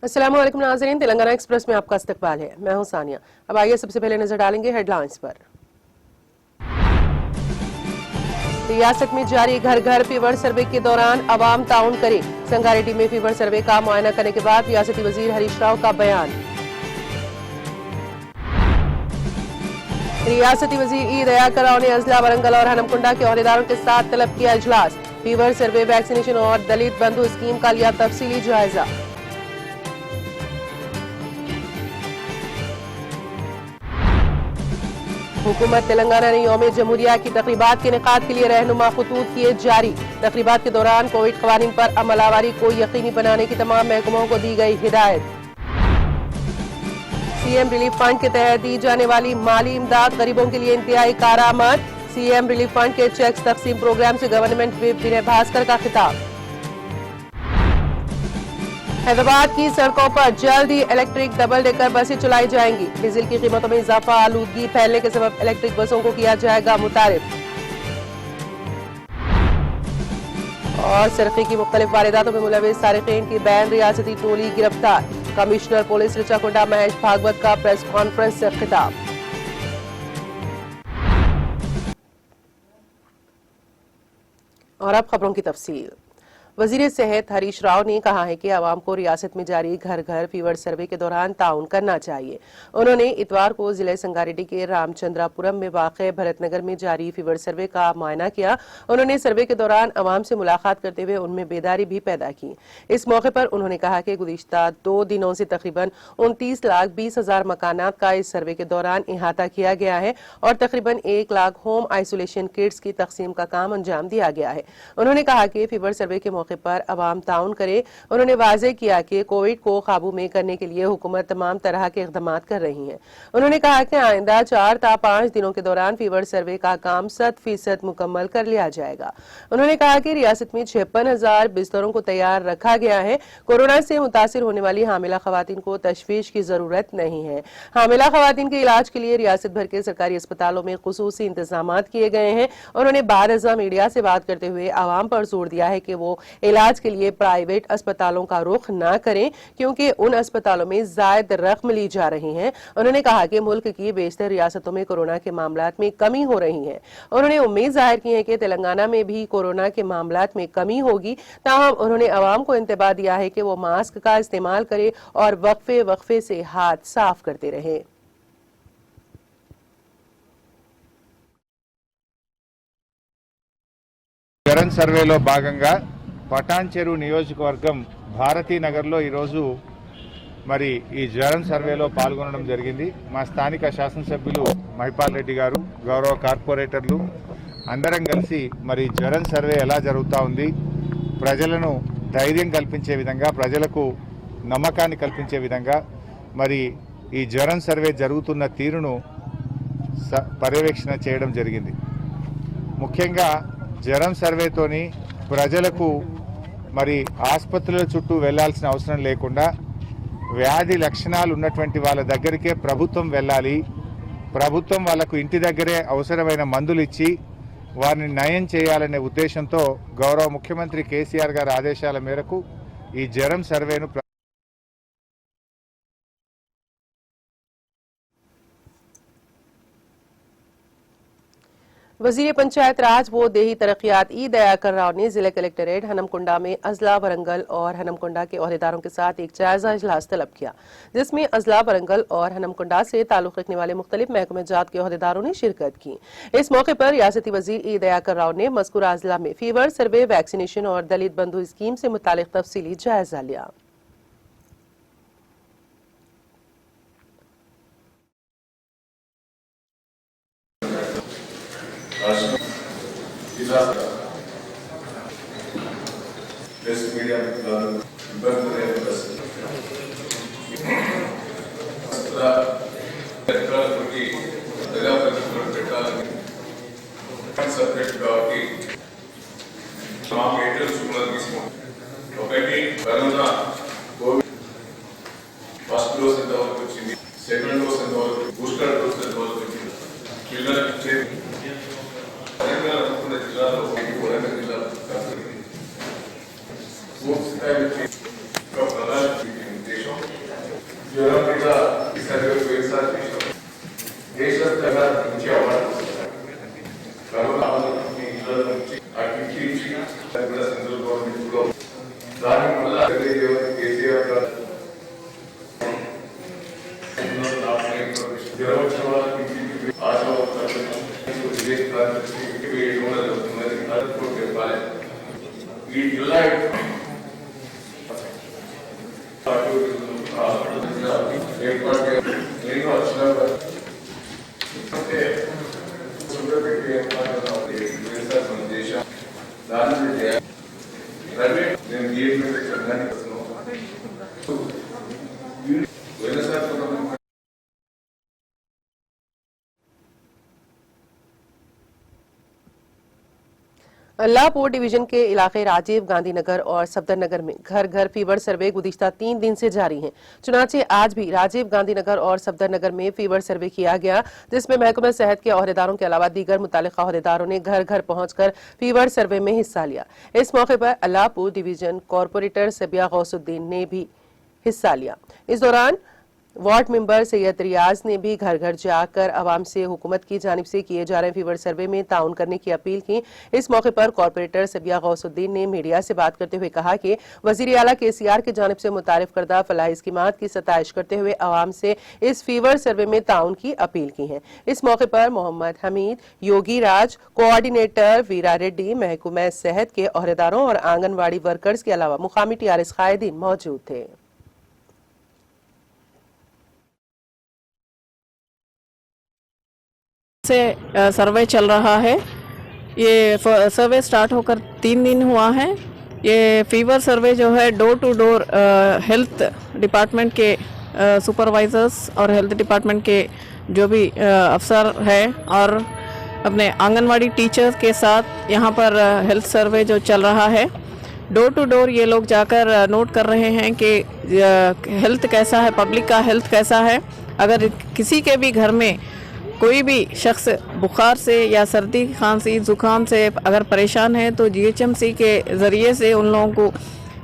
अस्सलामुअलैकुम नाज़रीन, तेलंगाना एक्सप्रेस में आपका इस्तकबाल है। मैं हूं सानिया। अब आइए सबसे पहले नजर डालेंगे हेडलाइंस पर। रियासत में जारी घर घर फीवर सर्वे के दौरान अवाम ताउन करे। संगारेड्डी में फीवर सर्वे का मुआयना करने के बाद रियासती वजीर हरीश राव का बयान। रियासती वजीर ई दयाकर राव ने अजला, वरंगल और हनमकुंडा के ओहदेदारों के साथ तलब किया इजलास। फीवर सर्वे, वैक्सीनेशन और दलित बंधु स्कीम का लिया तफसीली जायजा। हुकूमत तेलंगाना ने यौम जमहूरिया की तकरीबात के इनेकाद के लिए रहनुमा खतूत किए जारी। तकरीबात के दौरान कोविड कवानीन पर अमलावरी को यकीनी बनाने की तमाम महकमों को दी गई हिदायत। सीएम रिलीफ फंड के तहत दी जाने वाली माली इमदाद गरीबों के लिए इंतहाई कारामद। सीएम रिलीफ फंड के चेक्स तकसीम प्रोग्राम से गवर्नमेंट व्हिप विनय भास्कर का खिताब। हैदराबाद की सड़कों पर जल्द ही इलेक्ट्रिक डबल डेकर बसें चलाई जाएंगी। डीजल की कीमतों में इजाफा, आलूदगी फैलने के सबब इलेक्ट्रिक बसों को किया जाएगा मुतारिफ। और सरकी की मुख्तलिफ वारदातों में मुलविस सारिकीन की बैन रियासती टोली गिरफ्तार। कमिश्नर पुलिस रिचाकुंडा महेश भागवत का प्रेस कॉन्फ्रेंस से खिताब। और अब खबरों की तफसील। वजीर सेहत हरीश राव ने कहा है कि आवाम को रियासत में जारी घर घर फीवर सर्वे के दौरान ताउन करना चाहिए। उन्होंने इतवार को जिले संगारेड्डी के रामचंद्रापुरम में वाक़े भरतनगर में जारी फीवर सर्वे का मुआयना किया। उन्होंने सर्वे के दौरान आवाम से मुलाकात करते हुए उनमें बेदारी भी पैदा की। इस मौके पर उन्होंने कहा कि गुज़िश्ता 2 दिनों से तकरीबन 29,20,000 मकानात का इस सर्वे के दौरान इहाता किया गया है और तकरीबन 1 लाख होम आइसोलेशन किट्स की तकसीम का काम अंजाम दिया गया है। उन्होंने कहा कि फीवर सर्वे के मौके पर अवाम ताउन करे। उन्होंने वाज़ेह किया कि कोविड को काबू में करने के लिए हुकूमत तमाम तरह के इक़दाम कर रही है। उन्होंने कहा कि आइंदा 4 ta 5 दिनों के दौरान फीवर सर्वे का काम 100% मुकम्मल कर लिया जाएगा। उन्होंने कहा कि रियासत में 56,000 बिस्तरों को तैयार रखा गया है। कोरोना से मुतासिर होने वाली हामिला खवातीन को तशवीश की जरूरत नहीं है। हामिला खवातीन के इलाज के लिए रियासत भर के सरकारी अस्पतालों में खुसूसी इंतजाम किए गए हैं। उन्होंने बारजा मीडिया से बात करते हुए आवाम पर जोर दिया है कि वो इलाज के लिए प्राइवेट अस्पतालों का रुख न करें क्योंकि उन अस्पतालों में जायद रकम ली जा रही है। उन्होंने कहा कि मुल्क की बेशतर रियासतों में कोरोना के मामलात में कमी हो रही है। उन्होंने उम्मीद जाहिर की है कि तेलंगाना में भी कोरोना के मामलात में कमी होगी। ताहम उन्होंने आवाम को इंतबाह दिया है कि वो मास्क का इस्तेमाल करे और वक्फे वक्फे से हाथ साफ करते रहे। జగన్ సర్వేలో భాగంగా పటాన్ చెరువు నియోజకవర్గం భారతీనగర్లో ఈరోజు మరి ఈ జగన్ సర్వేలో పాల్గొనడం జరిగింది. మా స్థానిక శాసనసభ్యులు మహిపాల్ రెడ్డి గారు, గౌరవ కార్పొరేటర్లు అందరం కలిసి మరి జగన్ సర్వే ఎలా జరుగుతూ ఉంది, ప్రజలను ధైర్యం కల్పించే విధంగా, ప్రజలకు నమ్మకాన్ని కల్పించే విధంగా మరి ఈ జగన్ సర్వే జరుగుతున్న తీరును పర్యవేక్షణ చేయడం జరిగింది. ముఖ్యంగా జ్వరం సర్వేతోని ప్రజలకు మరి ఆసుపత్రుల చుట్టూ వెళ్లాల్సిన అవసరం లేకుండా వ్యాధి లక్షణాలు ఉన్నటువంటి వాళ్ళ దగ్గరికే ప్రభుత్వం వెళ్ళాలి, ప్రభుత్వం వాళ్ళకు ఇంటి దగ్గరే అవసరమైన మందులు ఇచ్చి వారిని నయం చేయాలనే ఉద్దేశంతో గౌరవ ముఖ్యమంత్రి కేసీఆర్ గారి ఆదేశాల మేరకు ఈ జ్వరం సర్వేను वजीर पंचायत राज व देही तरक्यात ई दयाकर राव ने जिले कलेक्टरेट हनमकुंडा में अजला, वरंगल और हनमकुंडा के ओहदेदारों के साथ एक जायजा इजलास तलब किया, जिसमें अजला, वरंगल और हनमकुंडा से ताल्लुक रखने वाले मुख्तलिफ महकमे जात के ओहदेदारों ने शिरकत की। इस मौके पर रियासती वजीर ई दयाकर राव ने मज़कूरा अजला में फीवर सर्वे, वैक्सीनेशन और दलित बंधु स्कीम से मुतालिक तफसीली जायजा लिया। మాకు ఎయిర్టెల్ సూపర్ తీసుకోండి. ఒకటి కరోనా కోవిడ్ ఫస్ట్ డోస్ ఎంత వరకు వచ్చింది, సెకండ్ డోస్ ఎంత వరకు, బూస్టర్ డోస్ ఎంత వరకు వచ్చింది, పిల్లలకి ఇచ్చేది తెలంగాణ అనుకున్న జిల్లాలో వరంగల్ జిల్లాలో పూర్తి స్థాయిలో ఒక ప్రధాన ఉద్దేశం జ్వరం మీద ఈ సర్వే వేసారి చేసాం. దేశవ్యాప్తంగా నుంచి అవార్డు కరోనా ఇళ్ల నుంచి ఆ కిట్ ఇచ్చి సెంట్రల్ గవర్నమెంట్ లో దాని వల్ల కేసీఆర్ గారు జ్వరం వచ్చిన వాళ్ళకి ఆశ ఈ జిల్లా ఏర్పాటు నేను వచ్చిన దేశం దాని ప్రైవేట్ నేను अल्लाहपुर डिवीजन के इलाके राजीव गांधी नगर और सफदर नगर में घर घर फीवर सर्वे गुज़िश्ता 3 दिन से जारी है। चुनाचे आज भी राजीव गांधी नगर और सफदर नगर में फीवर सर्वे किया गया, जिसमें महकमा सेहत के ओहदेदारों के अलावा दीगर मुतालिका ओहदेदारों ने घर घर पहुंचकर फीवर सर्वे में हिस्सा लिया। इस मौके पर अल्लाहपुर डिवीजन कॉरपोरेटर सबिया गौसुद्दीन ने भी हिस्सा लिया। इस दौरान वार्ड मेंबर सैयद रियाज ने भी घर घर जाकर आवाम से हुकूमत की जानिब से किए जा रहे फीवर सर्वे में ताउन करने की अपील की। इस मौके पर कॉरपोरेटर सबिया गौसुद्दीन ने मीडिया से बात करते हुए कहा कि वजीर आला केसीआर की जानिब से मुतारिफ करदा फलाही स्कीमात की सताइश करते हुए आवाम से इस फीवर सर्वे में ताउन की अपील की है। इस मौके पर मोहम्मद हमीद, योगी राज, कोऑर्डिनेटर वीरा रेड्डी, महकमा सेहत के ओहदेदारों और आंगनवाड़ी वर्कर्स के अलावा मुकामी टीआरएस कायदीन मौजूद थे। से सर्वे चल रहा है। ये सर्वे स्टार्ट होकर 3 दिन हुआ है। ये फीवर सर्वे जो है door to door health department के सुपरवाइजर्स और हेल्थ डिपार्टमेंट के जो भी अफसर है और अपने आंगनवाड़ी टीचर्स के साथ यहाँ पर हेल्थ सर्वे जो चल रहा है, डोर टू डोर ये लोग जाकर नोट कर रहे हैं कि हेल्थ कैसा है, पब्लिक का हेल्थ कैसा है। अगर किसी के भी घर में कोई भी शख्स बुखार से या सर्दी खांसी ज़ुकाम से अगर परेशान है तो जीएचएमसी के ज़रिए से उन लोगों को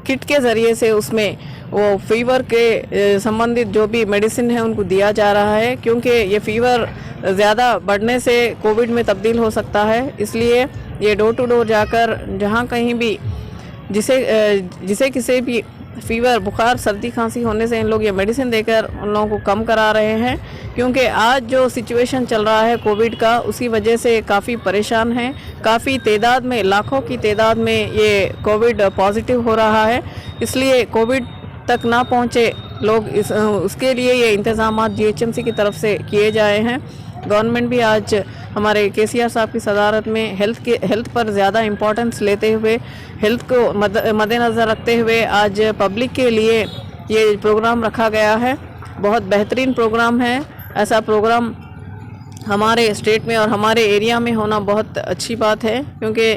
किट के ज़रिए से उसमें वो फीवर के संबंधित जो भी मेडिसिन है उनको दिया जा रहा है, क्योंकि ये फीवर ज़्यादा बढ़ने से कोविड में तब्दील हो सकता है। इसलिए ये डोर टू डोर जाकर जहाँ कहीं भी जिसे किसी भी फीवर बुखार सर्दी खांसी होने से इन लोग ये मेडिसिन देकर उन लोगों को कम करा रहे हैं, क्योंकि आज जो सिचुएशन चल रहा है कोविड का, उसी वजह से काफ़ी परेशान हैं। काफ़ी तादाद में, लाखों की तादाद में ये कोविड पॉजिटिव हो रहा है। इसलिए कोविड तक ना पहुँचे लोग उसके लिए ये इंतज़ाम जीएचएमसी की तरफ से किए जाए हैं। गवर्नमेंट भी आज हमारे केसीआर साहब की सदारत में हेल्थ पर ज़्यादा इम्पोर्टेंस लेते हुए, हेल्थ को मद्देनज़र रखते हुए आज पब्लिक के लिए ये प्रोग्राम रखा गया है। बहुत बेहतरीन प्रोग्राम है। ऐसा प्रोग्राम हमारे स्टेट में और हमारे एरिया में होना बहुत अच्छी बात है, क्योंकि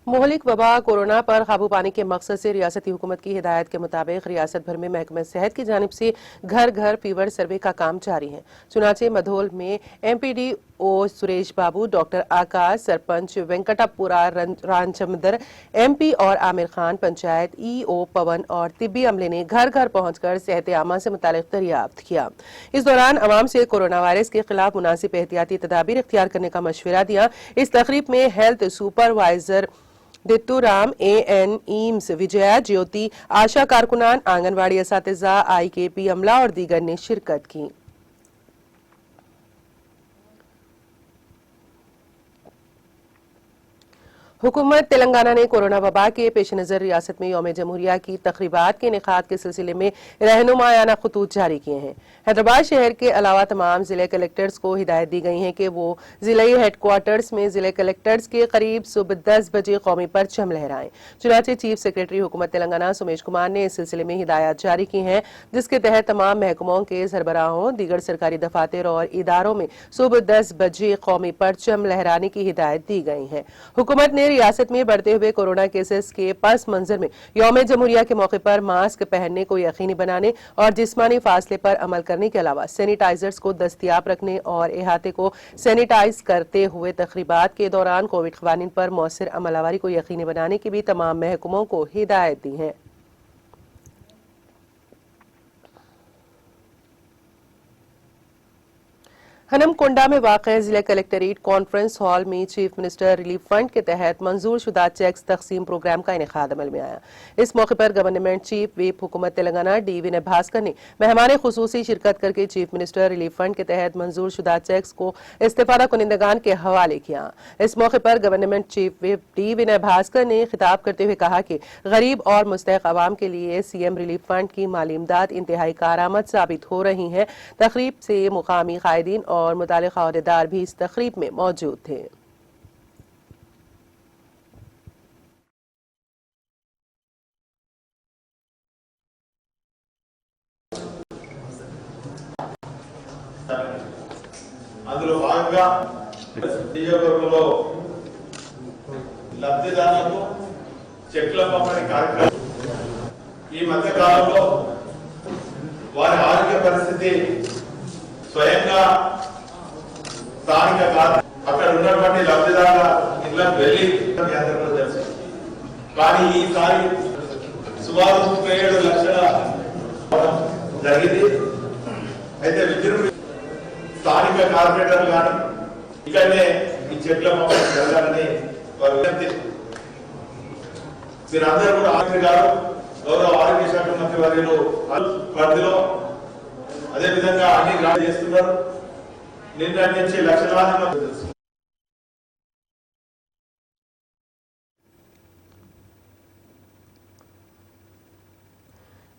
मुहलिक वबा कोरोना पर काबू पाने के मकसद से रियासती हुकूमत की हिदायत के मुताबिक रियासत भर में महकमा सेहत की जानिब से घर घर फीवर सर्वे का काम जारी है। चुनाचे मधोल में MPDO सुरेश बाबू, डॉक्टर आकाश, सरपंच वेंकटापुरा रामचंद्र, MP और आमिर खान, पंचायत EO पवन और तिब्बी अमले ने घर घर पहुंचकर सेहत आमा से मुतालिक दरियाफ्त किया। इस दौरान अवाम से कोरोना वायरस के खिलाफ मुनासिब एहतियाती तदाबीर इख्तियार करने का मशवरा दिया। इस तकरीब में हेल्थ सुपरवाइजर दित्तूराम, AN ईम्स विजया ज्योति, आशा कारकुनान, आंगनवाड़ी असातिज़ा, IKP अमला और दीगर ने शिरकत की। हुकूमत तेलंगाना ने कोरोना वबा के पेश नज़र रियासत में यौम जमहूरिया की तकरीबात के इनेकाद के सिलसिले में रहनुमायाना खतूत जारी किए हैं। हैदराबाद शहर के अलावा तमाम जिले कलेक्टर्स को हिदायत दी गई है कि वो जिले हेडक्वार्टर्स में जिले कलेक्टर्स के करीब सुबह 10 बजे कौमी परचम लहराएं। चुनाचे चीफ सेक्रेटरी हुकूमत तेलंगाना सुमेश कुमार ने इस सिलसिले में हिदायत जारी की हैं, जिसके तहत तमाम महकमों के सरबराहों, दीगर सरकारी दफातर और इदारों में सुबह 10 बजे कौमी परचम लहराने की हिदायत दी गई है। हुकूमत ने रियासत में बढ़ते हुए कोरोना केसेस के पस मंजर में यौम जमहूरिया के मौके पर मास्क पहनने को यकीनी बनाने और जिस्मानी फासले पर अमल करने के अलावा सैनिटाइजर्स को दस्तयाब रखने और अहाते को सैनिटाइज करते हुए तकरीबात के दौरान कोविड क़वानीन पर मौसर अमलावरी को यकीनी बनाने की भी तमाम महकमों को हिदायत दी है। हनमकुंडा में वाक़ जिला कलेक्ट्रेट कॉन्फ्रेंस हॉल में चीफ मिनिस्टर रिलीफ फंड के तहत मंजूर शुदा चेक्स तकसीम प्रोग्राम का इनेकाद अमल में आया। इस मौके पर गवर्नमेंट चीफ व्हिप हुकूमत तेलंगाना डी विनय भास्कर ने मेहमान खुसूसी शिरकत करके चीफ मिनिस्टर रिलीफ फंड के तहत मंजूर शुदा चेक्स को इस्तेफादा कुनिंदगान के हवाले किया। इस मौके पर गवर्नमेंट चीफ व्हिप डी विनय भास्कर ने खिताब करते हुए कहा कि गरीब और मुस्तहक आवाम के लिए सीएम रिलीफ फंड की माली इमदाद इंतहाई कारआमद साबित हो रही है। तकरीब से मुकामी कायदीन और मुतालिका अहदेदार भी इस तकरीब में मौजूद थे। అందులో భాగంగా నియోజకవర్గంలో లబ్ధిదారులకు చెక్ల పంపిణీ కార్యక్రమం ఈ మధ్య కాలంలో వారి ఆరోగ్య పరిస్థితి స్వయంగా స్థానిక అక్కడ ఉన్నటువంటి లబ్ధిదారుల ఇళ్లకు వెళ్లి తెలుసు. కానీ ఈసారి సుమారు 37 లక్షల జరిగింది. అయితే విద్యుత్ స్థానిక కార్పొరేటర్లు కానీ ఇక్కడనే ఈ చెట్ల పంపిణీ జరగాలని వారు విజ్ఞప్తి. మీరందరూ కూడా ఆరోగ్య గారు గౌరవ ఆరోగ్య శాఖ మంత్రి వర్యులు పరిధిలో అదేవిధంగా అన్ని గ్రామాలు చేస్తున్నారు. నిన్న నుంచి లక్షలాది మంది తెలుసు.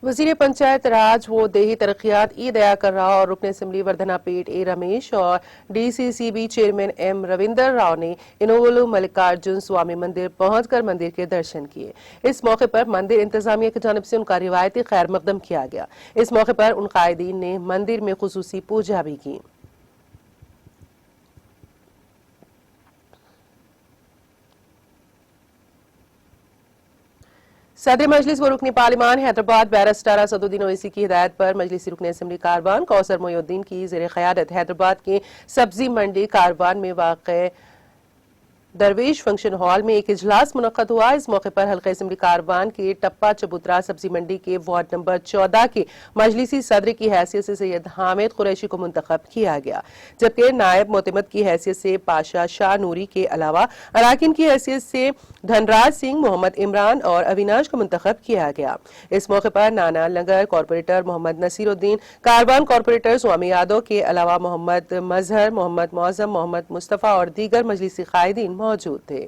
वजीर पंचायत राज व देही तरक्यात ई दया कर रहा और रुकन असम्बली वर्धना पेट ए रमेश और DCCB chairman M Ravinder Rao ने इनोवलु मल्लिकार्जुन स्वामी मंदिर पहुंचकर मंदिर के दर्शन किए। इस मौके पर मंदिर इंतजामिया की जानिब से उनका रिवायती खैर मकदम किया गया। इस मौके पर उन कायदीन ने मंदिर में खुसूसी पूजा भी की। सदर मजलिस व रुकनी पार्लिमान हैदराबाद बैरिस्टर असदुद्दीन ओवैसी की हिदायत पर मजलिसी रुकन असम्बली कारवान कौसर मोइनुद्दीन की ज़ेर क़यादत हैदराबाद के सब्जी मंडी कारवान में वाक़ दरवेश फंक्शन हॉल में एक इजलास मुनक्कद हुआ। इस मौके पर हल्का असम्बली कारवान के टप्पा चबूतरा सब्जी मंडी के वार्ड नंबर 14 के मजलिसी सदर की हैसियत से सैयद हामिद कुरैशी को मुंतखब किया गया, जबकि नायब मोतमद की हैसियत से पाशा शाह नूरी के अलावा अराकिन की हैसियत से धनराज सिंह, मोहम्मद इमरान और अविनाश को मुंतखब किया गया। इस मौके पर नाना नगर कॉरपोरेटर मोहम्मद नसीरुद्दीन, कारवान कॉरपोरेटर स्वामी यादव के अलावा मोहम्मद मजहर, मोहम्मद मौजम, मोहम्मद मुस्तफ़ा और दीगर मजलिसी कायदीन मौजूद थे।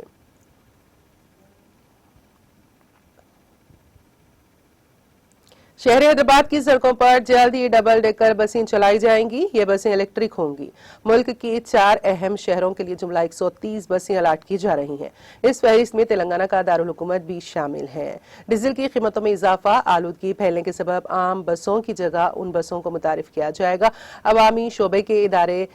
शहर हैदराबाद की सड़कों पर जल्द ही डबल डेकर बसें चलाई जाएंगी। ये बसें इलेक्ट्रिक होंगी। मुल्क की 4 अहम शहरों के लिए जुमला 130 बसें अलाट की जा रही हैं। इस फहरिस्त में तेलंगाना का दारुल हुकूमत भी शामिल है। डीजल की कीमतों में इजाफा, आलूदगी फैलने के सबब आम बसों की जगह उन बसों को मुतारिफ किया जाएगा। अवामी शोबे के इदारे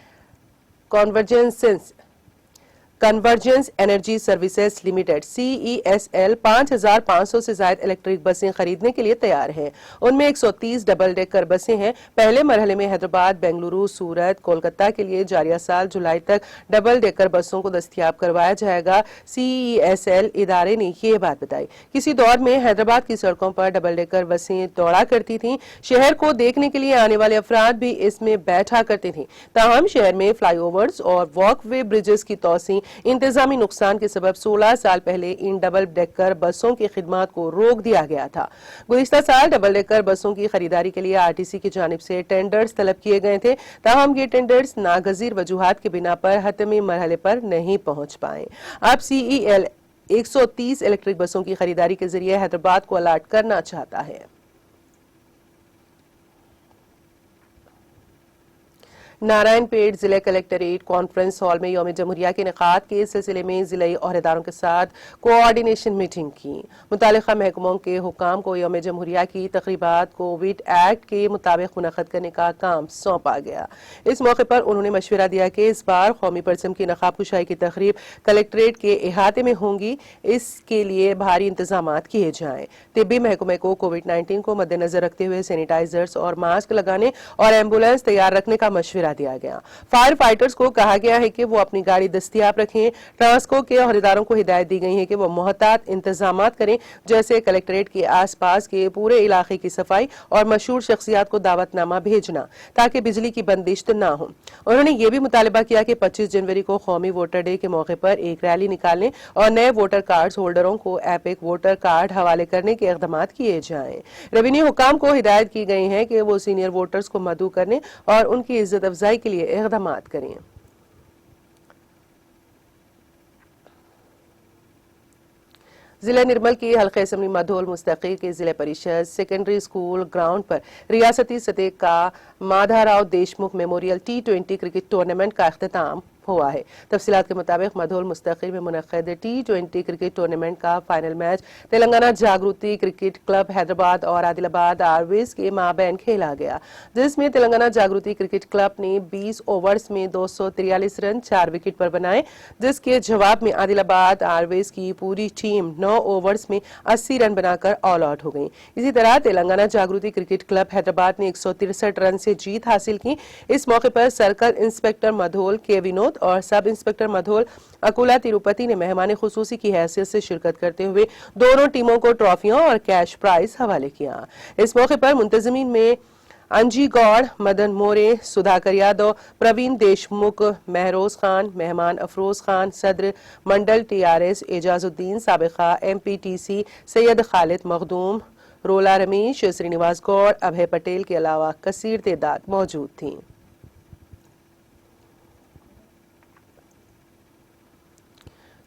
convergence energy services limited CESL 5500 से ज्यादा इलेक्ट्रिक बसें खरीदने के लिए तैयार हैं। उनमें 130 डबल डेकर बसें हैं। पहले मरहले में हैदराबाद, बेंगलुरु, सूरत, कोलकाता के लिए जारिया साल जुलाई तक डबल डेकर बसों को दस्तयाब करवाया जाएगा। CESL इदारे ने ये बात बताई। किसी दौर में हैदराबाद की सड़कों पर डबल डेकर बसें दौड़ा करती थीं। शहर को देखने के लिए आने वाले अफराद भी इसमें बैठा करते थे। ताहम शहर में फ्लाईओवर्स और वॉकवे ब्रिजेस की तोसी इंतजामी नुकसान के सबब 16 साल पहले इन डबल डेकर बसों की खिदमत को रोक दिया गया था। गुज़िश्ता साल डबल डेकर बसों की खरीदारी के लिए RTC की जानिब से टेंडर्स तलब किए गए थे। ताहम ये टेंडर्स नागजीर वजूहात के बिना पर हतमी मरहले पर नहीं पहुंच पाए। अब CESL 130 इलेक्ट्रिक बसों की खरीदारी के जरिए हैदराबाद को अलर्ट करना चाहता है। नारायणपेट जिले कलेक्ट्रेट कॉन्फ्रेंस हॉल में यौम जमहूरिया के इनेकाद के सिलसिले में जिले ओहदेदारों के साथ कोऑर्डिनेशन मीटिंग की। मुतालिका महकमों के हुकाम को यौम जमहूरिया की तकरीबात कोविड एक्ट के मुताबिक मुनक्कद करने का काम सौंपा गया। इस मौके पर उन्होंने मशवरा दिया कि इस बार कौमी परचम की नकाब कुशाई की तकरीब कलेक्ट्रेट के अहाते में होंगी, इसके लिए भारी इंतजाम किए जाएं। तिब्बी महकमे को कोविड-19 को मद्देनजर रखते हुए सैनिटाइजर्स और मास्क लगाने और एम्बुलेंस तैयार रखने का मशवरा दिया गया। फायर फाइटर्स को कहा गया है कि वो अपनी गाड़ी दस्तियाब रखें। ट्रांसको के अहदेदारों को हिदायत दी गई है कि वो मोहतात इंतजाम करें, जैसे कलेक्ट्रेट के आसपास के पूरे इलाके की सफाई और मशहूर शख्सियात को दावतनामा भेजना ताकि बिजली की बंदिश न हो। उन्होंने ये भी मुतालबा किया कि 25 जनवरी को कौमी वोटर डे के मौके पर एक रैली निकालने और नए वोटर कार्ड होल्डरों को एपिक वोटर कार्ड हवाले करने के इक़दाम किए जाएं। रेवेन्यू हुकाम को हिदायत की गई है कि वो सीनियर वोटर्स को मदऊ करने और उनकी इज्जत अफजाई के लिए इक़दाम करें। जिला निर्मल की हल्के असम्बली मधोल मुस्तकील के जिला परिषद सेकेंडरी स्कूल ग्राउंड पर रियासती सतह का Madhavrao Deshmukh memorial T20 cricket tournament का इख्तिताम हुआ है। तफसीलात के मुताबिक मधोल मुस्तकील में मुनक्किद T20 क्रिकेट टूर्नामेंट का फाइनल मैच तेलंगाना जागृति क्रिकेट क्लब हैदराबाद और आदिलाबाद आरवेज के माबैन खेला गया, जिसमें तेलंगाना जागृति क्रिकेट क्लब ने 20 ओवर्स में 243 रन 4 विकेट पर बनाए, जिसके जवाब में आदिलाबाद आरवेज की पूरी टीम 9 ओवर्स में 80 रन बनाकर ऑल आउट हो गई। इसी तरह तेलंगाना जागृति क्रिकेट क्लब हैदराबाद ने 163 रन से जीत हासिल की। इस मौके पर सर्कल इंस्पेक्टर मधोल के विनोद और सब इंस्पेक्टर मधोल अकुला तिरुपति ने मेहमान खुसूसी की हैसियत से शिरकत करते हुए दोनों टीमों को ट्रॉफियों और कैश प्राइज हवाले किया। इस मौके पर मुंतजमीन में अंजी गौड़, मदन मोरे, सुधाकर यादव, प्रवीण देशमुख, महरोज खान, मेहमान अफरोज खान, सदर मंडल TRS एजाजुद्दीन, साबिका MPTC सैयद खालिद मखदूम, रोला रमेश, श्रीनिवास गौड़, अभय पटेल के अलावा कसीर तादाद मौजूद थी।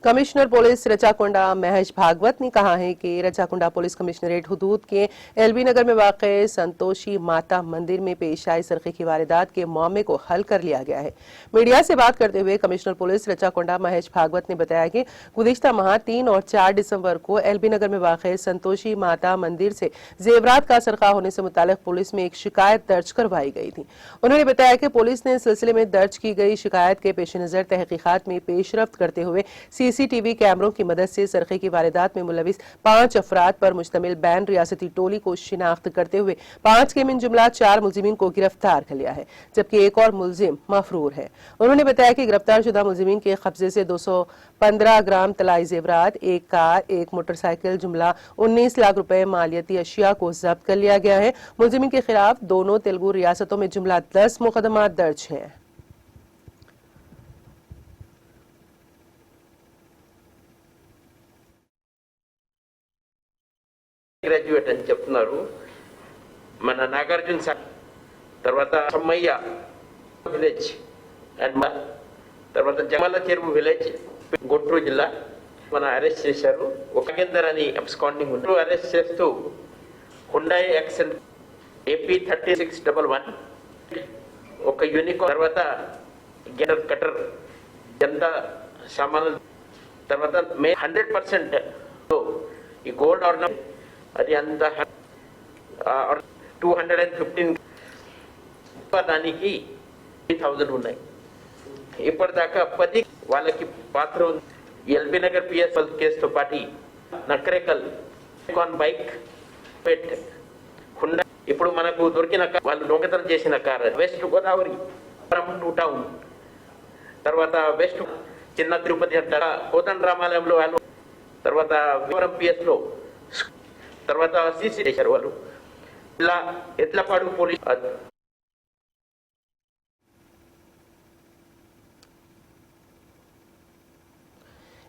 कमिश्नर पुलिस रचाकुंडा महेश भागवत ने कहा है कि रचाकुंडा पुलिस कमिश्नरेट हुदूद के LB नगर में वाक़े संतोषी माता मंदिर में पेश आई सरक़े की वारदात के मामले को हल कर लिया गया है। मीडिया से बात करते हुए कमिश्नर पुलिस रचाकुंडा महेश भागवत ने बताया कि गुज़िश्ता माह 3 और 4 दिसंबर को LB नगर में वाक़े संतोषी माता मंदिर से जेवरात का सरका होने से मुतालिक पुलिस में एक शिकायत दर्ज करवाई गई थी। उन्होंने बताया कि पुलिस ने इस सिलसिले में दर्ज की गई शिकायत के पेश नज़र तहकीकात में पेशरफ्त करते हुए CCTV कैमरों की मदद से सरखे की वारदात में मुलविस 5 अफराद पर मुश्तमिल बैन रियासती टोली को शिनाख्त करते हुए 5 के मिन जुमला 4 मुलजिमीन को गिरफ्तार कर लिया है, जबकि एक और मुलजिम मफरूर है। उन्होंने बताया कि गिरफ्तार शुदा मुलजिमीन के कब्जे से 215 ग्राम तलाई जेवरात, एक कार, एक मोटरसाइकिल जुमला 19 लाख रुपए मालियती अशिया को जब्त कर लिया गया है। मुलजिमीन के खिलाफ दोनों तेलुगु रियासतों में जुमला 10 मुकदमा दर्ज है। గ్రాడ్యుయేట్ అని చెప్తున్నారు. మన నాగార్జున తర్వాత సమ్మయ్య విలేజ్ అండ్ తర్వాత జమల చెరువు విలేజ్ గుంటూరు జిల్లా మన అరెస్ట్ చేశారు. ఒక కేందర్ అని అబ్స్కాండింగ్ ఉంది. అరెస్ట్ చేస్తూ హుండాయ్ యాక్సెంట్ AP 3611 ఒక యూనికార్న్ తర్వాత గెటర్ కటర్ జనతా సామాన్లు తర్వాత 100% ఈ గోల్డ్ ఆర్నమెంట్ అది అంత 215 దానికి 3000 ఉన్నాయి. ఇప్పటిదాకా 10 వాళ్ళకి పాత్ర ఉంది. LB నగర్ PS కేసుతో పాటు నకరేకల్ బైక్ పెట్ హుండా ఇప్పుడు మనకు దొరికిన వాళ్ళు దొంగతనం చేసిన car west Godavari two town తర్వాత వెస్ట్ చిన్న తిరుపతి అంటారా కోదండ రామాలయంలో వాళ్ళు తర్వాత వివరం PS లో తర్వాత CC చేశారు వాళ్ళు. ఇలా ఎట్లపాడు పోలీస్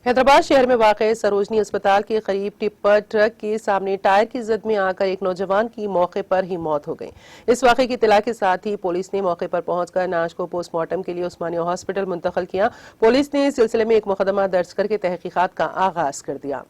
हैदराबाद शहर में वाक़ सरोजनी अस्पताल के करीब टिप्पर ट्रक के सामने टायर की जद में आकर एक नौजवान की मौके पर ही मौत हो गई। इस वाक़े की इत्तला के साथ ही पुलिस ने मौके पर पहुंचकर लाश को पोस्टमार्टम के लिए उस्मानिया हॉस्पिटल मुंतकिल किया। पुलिस ने इस सिलसिले में एक मुकदमा दर्ज करके तहकीकात का आगाज कर दिया।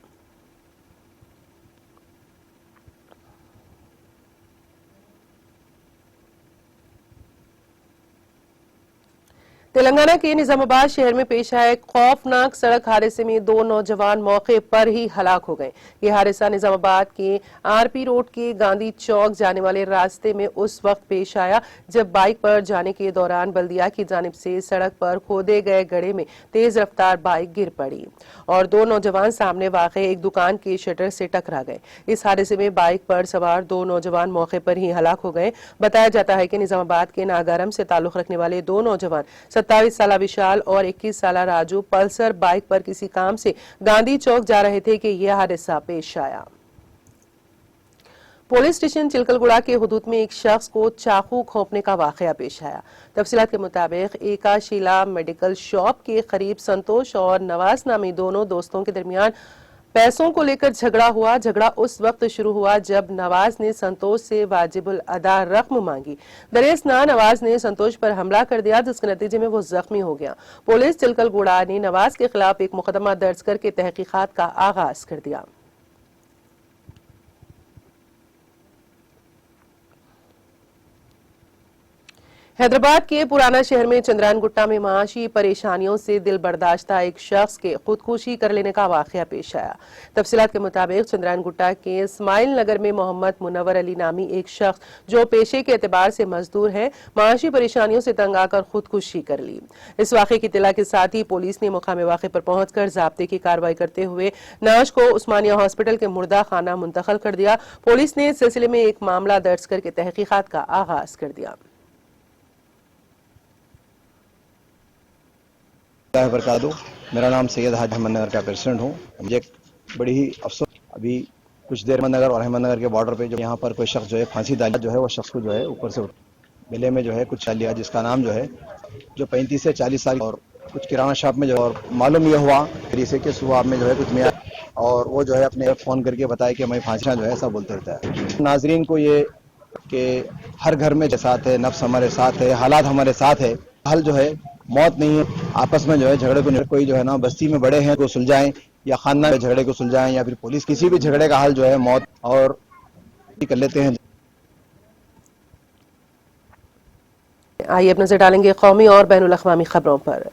तेलंगाना के निजामाबाद शहर में पेश आए खौफनाक सड़क हादसे में 2 नौजवान मौके पर ही हलाक हो गए। यह हादसा निजामाबाद के आरपी रोड के गांधी चौक जाने वाले रास्ते में उस वक्त पेश आया जब बाइक पर जाने के दौरान बल्दिया की जानिब से सड़क पर खोदे गए गड्ढे में तेज रफ्तार बाइक गिर पड़ी और 2 नौजवान सामने वाक़े एक दुकान के शटर से टकरा गए। इस हादसे में बाइक पर सवार 2 नौजवान मौके पर ही हलाक हो गए। बताया जाता है कि निजामाबाद के नागारम से ताल्लुक रखने वाले 2 नौजवान 27 साला विशाल और 21 साला राजू पल्सर बाइक पर किसी काम से गांधी चौक जा रहे थे कि यह हादसा पेश आया। पुलिस स्टेशन चिलकलगुड़ा के हुदूद में एक शख्स को चाकू घोंपने का वाकया पेश आया। तफसीलात के मुताबिक एकाशिला मेडिकल शॉप के करीब संतोष और नवाज नामी दोनों दोस्तों के दरमियान पैसों को लेकर झगड़ा हुआ। झगड़ा उस वक्त शुरू हुआ जब नवाज ने संतोष से वाजिबुल अदा रकम मांगी। दरियासना नवाज ने संतोष पर हमला कर दिया जिसके नतीजे में वो जख्मी हो गया। पुलिस चिलकलगुड़ा ने नवाज के खिलाफ एक मुकदमा दर्ज करके तहकीकात का आगाज कर दिया। हैदराबाद के पुराना शहर में चंद्रायन गुट्टा में माशी परेशानियों से दिल बर्दाश्ता एक शख्स के खुदकुशी कर लेने का वाकया पेश आया। तफसीलात के मुताबिक चंद्रायन गुट्टा के इस्माइल नगर में मोहम्मद मुनव्वर अली नामी एक शख्स जो पेशे के एतबार से मजदूर है माशी परेशानियों से तंग आकर खुदकुशी कर ली। इस वाकये की इत्तला के साथ ही पुलिस ने मुकाम वाक़े पर पहुंचकर ज़ाब्ते की कार्रवाई करते हुए नाश को उस्मानिया हॉस्पिटल के मुर्दा खाना मुंतकिल कर दिया। पुलिस ने इस सिलसिले में एक मामला दर्ज करके तहकीकात का आगाज कर दिया। मेरा नाम सैयद हाजी अहमदनगर का प्रेसिडेंट हूँ। मुझे बड़ी ही अफसोस अभी कुछ देर अहमदनगर और अहमदनगर के बॉर्डर पे जो यहाँ पर कोई शख्स जो है फांसी डाली जो है वो शख्स को जो है ऊपर से गले में जो है कुछ लिया जिसका नाम जो है जो 35 से 40 साल और कुछ किराना शॉप में जो और मालूम यह हुआ से कि सुबह में जो है कुछ मियाँ और वो जो है अपने फ़ोन करके बताया कि मैं फांसी जो है ऐसा बोलते रहता है। नाजरीन को ये कि हर घर में जो साथ है नफ्स हमारे साथ है हालात हमारे साथ है हल जो है मौत नहीं है। आपस में जो है झगड़े को कोई जो है ना बस्ती में बड़े हैं को सुलझाएं या खानदान में झगड़े को सुलझाएं या फिर पुलिस किसी भी झगड़े का हल जो है मौत और कर लेते हैं। आइए अब नजर डालेंगे कौमी और बैनुल अक़वामी खबरों पर।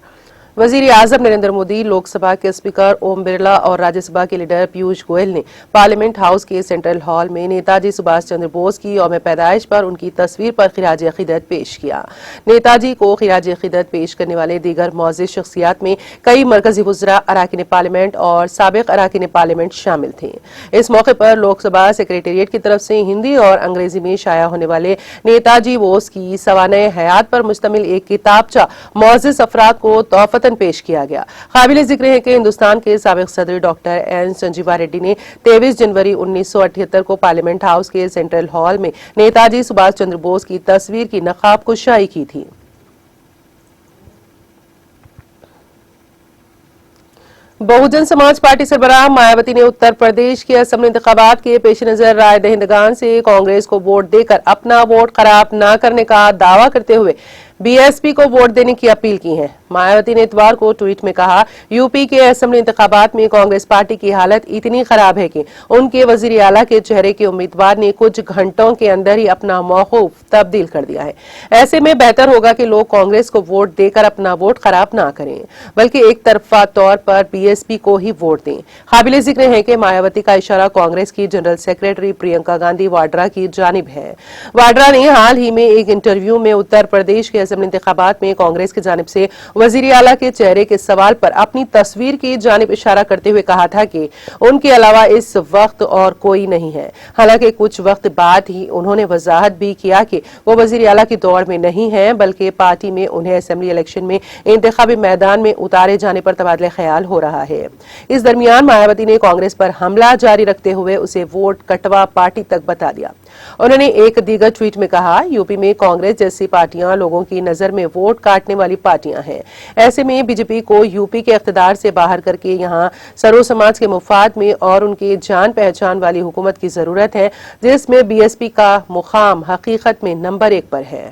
वजीर आजम नरेंद्र मोदी, लोकसभा के स्पीकर ओम बिरला और राज्यसभा के लीडर पीयूष गोयल ने पार्लियामेंट हाउस के सेंट्रल हॉल में नेताजी सुभाष चंद्र बोस की यौम पैदाइश पर उनकी तस्वीर पर खिराज अकीदत पेश किया। नेताजी को खिराज अकीदत पेश करने वाले दीगर मौजूद शख्सियात में कई मरकजी वज़रा, अराकीन पार्लियामेंट और साबिक अराकीन पार्लियामेंट शामिल थे। इस मौके पर लोकसभा सेक्रेटेरिएट की तरफ से हिंदी और अंग्रेजी में शाया होने वाले नेताजी बोस की सवाने हयात पर मुश्तमिल एक किताबचा मौजूद अफराद को तोहफतन पेश किया गया। काबिल जिक्र है कि हिंदुस्तान के साबिक सदर डॉक्टर एन संजीवा रेड्डी ने 23 जनवरी 1978 को पार्लियामेंट हाउस के सेंट्रल हॉल में नेताजी सुभाष चंद्र बोस की तस्वीर की नकाब कुशाई की थी। बहुजन समाज पार्टी सरबराह मायावती ने उत्तर प्रदेश के असेंबली इंतखाबात के पेश नजर राय दहिंदगान से कांग्रेस को वोट देकर अपना वोट खराब न करने का दावा करते हुए बीएसपी को वोट देने की अपील की है। मायावती ने इतवार को ट्वीट में कहा, यूपी के असेंबली इंतखाबात में कांग्रेस पार्टी की हालत इतनी खराब है कि उनके वजीर आला के चेहरे के उम्मीदवार ने कुछ घंटों के अंदर ही अपना मौकूफ तब्दील कर दिया है। ऐसे में बेहतर होगा कि लोग कांग्रेस को वोट देकर अपना वोट खराब ना करें बल्कि एक तरफा तौर पर बीएसपी को ही वोट दें। काबिल जिक्र है कि मायावती का इशारा कांग्रेस की जनरल सेक्रेटरी प्रियंका गांधी वाड्रा की जानिब है। वाड्रा ने हाल ही में एक इंटरव्यू में उत्तर प्रदेश के असेंबली इंतखाबात में कांग्रेस की जानिब से वजीर आला के चेहरे के सवाल पर अपनी तस्वीर की जानिब इशारा करते हुए कहा था कि उनके अलावा इस वक्त और कोई नहीं है। हालांकि कुछ वक्त बाद ही उन्होंने वजाहत भी किया कि वो वजीर आला की दौड़ में नहीं है बल्कि पार्टी में उन्हें असेंबली इलेक्शन में इंतखाबी मैदान में उतारे जाने पर तबादला ख्याल हो रहा है। इस दरमियान मायावती ने कांग्रेस पर हमला जारी रखते हुए उसे वोट कटवा पार्टी तक बता दिया। उन्होंने एक दीगर ट्वीट में कहा, यूपी में कांग्रेस जैसी पार्टियां लोगों उनकी नजर में वोट काटने वाली पार्टियां हैं। ऐसे में बीजेपी को यूपी के इख्तिदार से बाहर करके यहां सरो समाज के मुफाद में और उनकी जान पहचान वाली हुकूमत की जरूरत है, जिसमें बीएसपी का मुकाम हकीकत में नंबर 1 पर है।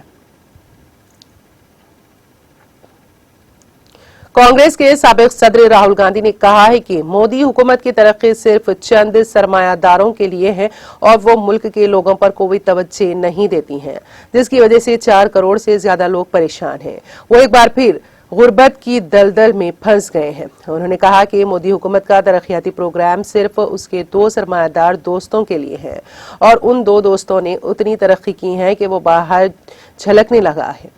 कांग्रेस के साबिक सदर राहुल गांधी ने कहा है कि मोदी हुकूमत की तरक्की सिर्फ चंद सरमायादारों के लिए है और वो मुल्क के लोगों पर कोई तवज्जो नहीं देती हैं, जिसकी वजह से 4 करोड़ से ज्यादा लोग परेशान हैं। वो एक बार फिर गुर्बत की दलदल में फंस गए हैं। उन्होंने कहा कि मोदी हुकूमत का तरक्याती प्रोग्राम सिर्फ उसके 2 सरमायादार दोस्तों के लिए है और उन 2 दोस्तों ने उतनी तरक्की की है कि वो बाहर झलकने लगा है।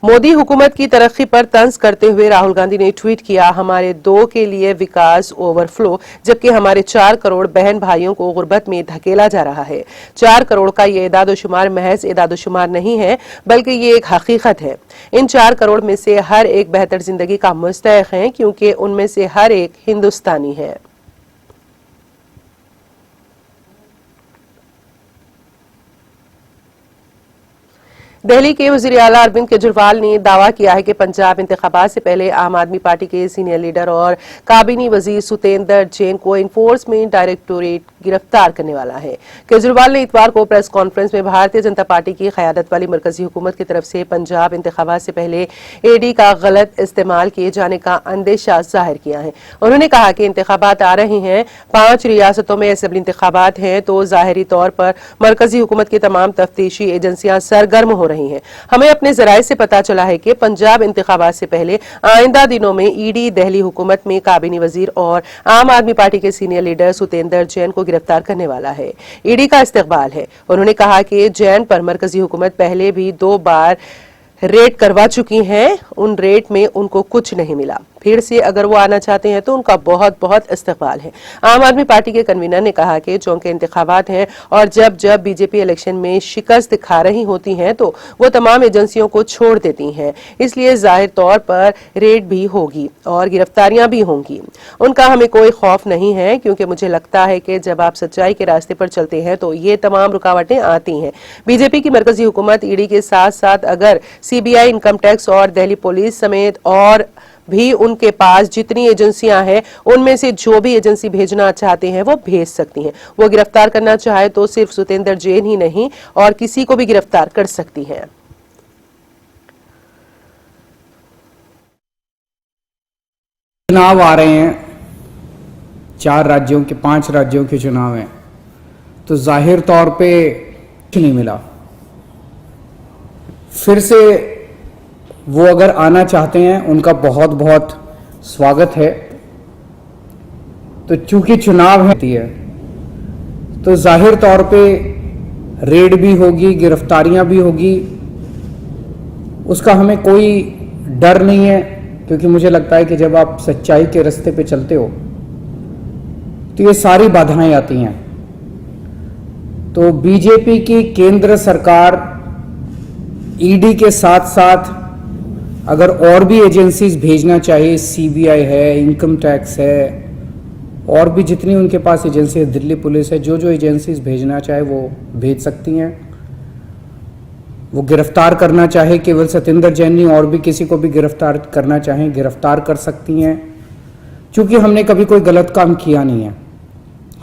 मोदी हुकूमत की तरक्की पर तंज करते हुए राहुल गांधी ने ट्वीट किया, हमारे 2 के लिए विकास ओवरफ्लो, जबकि हमारे 4 करोड़ बहन भाइयों को गुर्बत में धकेला जा रहा है। 4 करोड़ का ये इदादोशुमार महज इदादोशुमार नहीं है, बल्कि ये एक हकीकत है। इन 4 करोड़ में से हर एक बेहतर जिंदगी का मुस्तहिक है, क्योंकि उनमें से हर एक हिंदुस्तानी है। दिल्ली के वज़ीर आला अरविंद केजरीवाल ने दावा किया है कि पंजाब इंतखाबात से पहले आम आदमी पार्टी के सीनियर लीडर और काबीनी वजीर सतेंद्र जैन को इन्फोर्समेंट डायरेक्टोरेट गिरफ्तार करने वाला है। केजरीवाल ने इतवार को प्रेस कॉन्फ्रेंस में भारतीय जनता पार्टी की क़यादत वाली मरकजी हुकूमत की तरफ से पंजाब इंतखाबात से पहले ईडी का गलत इस्तेमाल किए जाने का अंदेशा जाहिर किया है। उन्होंने कहा कि इंतखाबात आ रहे हैं, 5 रियासतों में असेंबली इंतखाबात हैं, तो जाहिरी तौर पर मरकजी हुकूमत की तमाम तफ्तीशी एजेंसियां सरगर्म हो रही हैं। हमें अपने जराये से पता चला है कि पंजाब इंतखाबात से पहले आइंदा दिनों में ईडी दिल्ली हुकूमत में काबीनी वजीर और आम आदमी पार्टी के सीनियर लीडर सतेंद्र जैन को गिरफ्तार करने वाला है। ईडी का इस्तकबाल है। उन्होंने कहा कि जैन पर मरकजी हुकूमत पहले भी 2 बार रेड करवा चुकी हैं, उन रेड में उनको कुछ नहीं मिला। फिर से अगर वो आना चाहते हैं तो उनका बहुत बहुत इस्तकबाल है। आम आदमी पार्टी के कन्वीनर ने कहा कि चौंके इंतखाबात हैं और जब जब बीजेपी इलेक्शन में शिकस्त खा रही होती हैं तो वो तमाम एजेंसियों को छोड़ देती हैं, इसलिए जाहिर तौर पर रेड भी होगी और गिरफ्तारियां भी होंगी। उनका हमें कोई खौफ नहीं है, क्योंकि मुझे लगता है कि जब आप सच्चाई के रास्ते पर चलते हैं तो ये तमाम रुकावटें आती हैं। बीजेपी की मरकजी हुकूमत ईडी के साथ साथ अगर सीबीआई, इनकम टैक्स और दिल्ली पुलिस समेत और भी उनके पास जितनी एजेंसियां हैं, उनमें से जो भी एजेंसी भेजना चाहते हैं वो भेज सकती हैं। वो गिरफ्तार करना चाहे तो सिर्फ सतेंद्र जैन ही नहीं और किसी को भी गिरफ्तार कर सकती हैं। चुनाव आ रहे हैं, 4 राज्यों के 5 राज्यों के चुनाव हैं, तो जाहिर तौर पे कुछ नहीं मिला। फिर से वो अगर आना चाहते हैं, उनका बहुत बहुत स्वागत है। तो चूंकि चुनाव है तो जाहिर तौर पे रेड भी होगी, गिरफ्तारियां भी होगी, उसका हमें कोई डर नहीं है, क्योंकि मुझे लगता है कि जब आप सच्चाई के रास्ते पे चलते हो तो ये सारी बाधाएं आती हैं। तो बीजेपी की केंद्र सरकार ईडी के साथ साथ अगर और भी एजेंसीज भेजना चाहिए, सीबीआई है, इनकम टैक्स है, और भी जितनी उनके पास एजेंसी है, दिल्ली पुलिस है, जो जो एजेंसीज भेजना चाहे वो भेज सकती हैं। वो गिरफ्तार करना चाहे केवल सतेंद्र जैन नहीं, और भी किसी को भी गिरफ्तार करना चाहें गिरफ्तार कर सकती हैं। चूंकि हमने कभी कोई गलत काम किया नहीं है,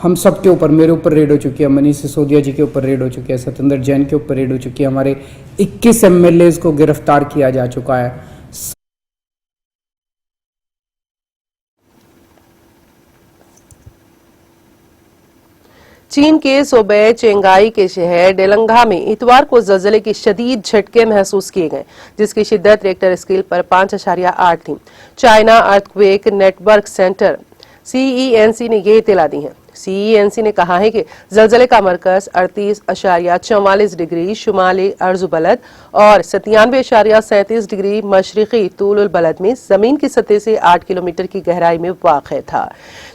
हम सब के ऊपर, मेरे ऊपर रेड हो चुकी है, मनीष सिसोदिया जी के ऊपर रेड हो चुकी है, सतेंद्र जैन के ऊपर रेड हो चुकी है, हमारे 21 एमएलएज को गिरफ्तार किया जा चुका है। चीन के सूबे चेंगाई के शहर डेलंगा में इतवार को ज़लज़ले के शदीद झटके महसूस किए गए, जिसकी शिद्दत रिक्टर स्केल पर 5.8 थी। China earthquake network centre CENC ने ये इत्तला दी है। CENC ने कहा है कि ज़लज़ले का मरकज 38.44 डिग्री शुमाली अर्ज़ बलद और 97.37 डिग्री मशरिकी तूल बलद में जमीन की सतह से 8 किलोमीटर की गहराई में वाक़ था।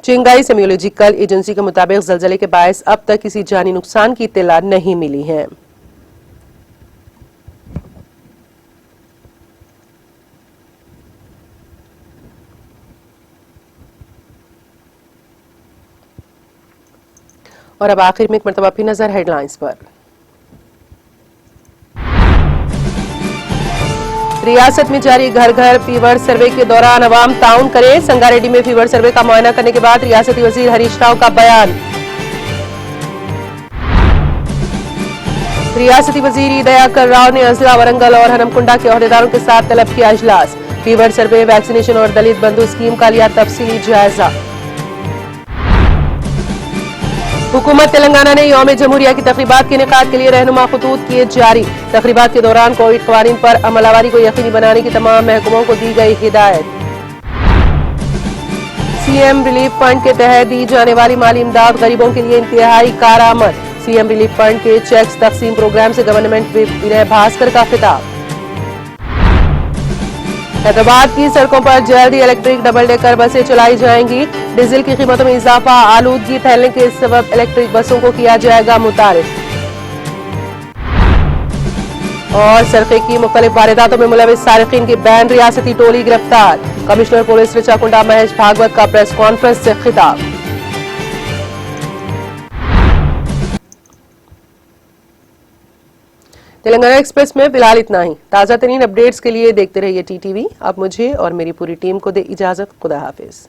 चेंगाई सेमियोलॉजिकल एजेंसी के मुताबिक ज़लज़ले के बायस अब तक किसी जानी नुकसान की इत्तला नहीं मिली है। और अब आखिर में एक मरतबा फिर नजर हेडलाइंस पर। रियासत में जारी घर घर फीवर सर्वे के दौरान अवाम ताउन करे। संगारेड्डी में फीवर सर्वे का मुआयना करने के बाद रियासती वजीर हरीश राव का बयान। रियासती वजीर दयाकर राव ने अजला वरंगल और हनमकुंडा के ओहदेदारों के साथ तलब किया इजलास। फीवर सर्वे, वैक्सीनेशन और दलित बंधु स्कीम का लिया तफसीली जायजा। हुकूमत तेलंगाना ने यौम जमहूरिया की तकरीबात के इनेकाद के लिए रहनुमा खतूत किए जारी। तकरीबात के दौरान कोविड कवानीन पर अमलावरी को यकीनी बनाने की तमाम महकमों को दी गई हिदायत। सीएम रिलीफ फंड के तहत दी जाने वाली माली इमदाद गरीबों के लिए इंतहाई कारआमद। सीएम रिलीफ फंड के चेक्स तकसीम प्रोग्राम से गवर्नमेंट विप विनय भास्कर का खिताब। हैदराबाद की सड़कों पर जल्द ही इलेक्ट्रिक डबल डेकर बसें चलाई जाएंगी। डीजल की कीमतों में इजाफा, आलूदगी फैलने के सबब इलेक्ट्रिक बसों को किया जाएगा मुतारिफ। और सरखे की मुख्तलिफ वारदातों में मुलविस सारिकीन की बैन रियासती टोली गिरफ्तार। कमिश्नर पुलिस ऋचाकुंडा महेश भागवत का प्रेस कॉन्फ्रेंस से खिताब। तेलंगाना एक्सप्रेस में फिलहाल इतना ही। ताजा तरीन अपडेट्स के लिए देखते रहिए टीटीवी। अब मुझे और मेरी पूरी टीम को दे इजाजत। खुदा हाफिज।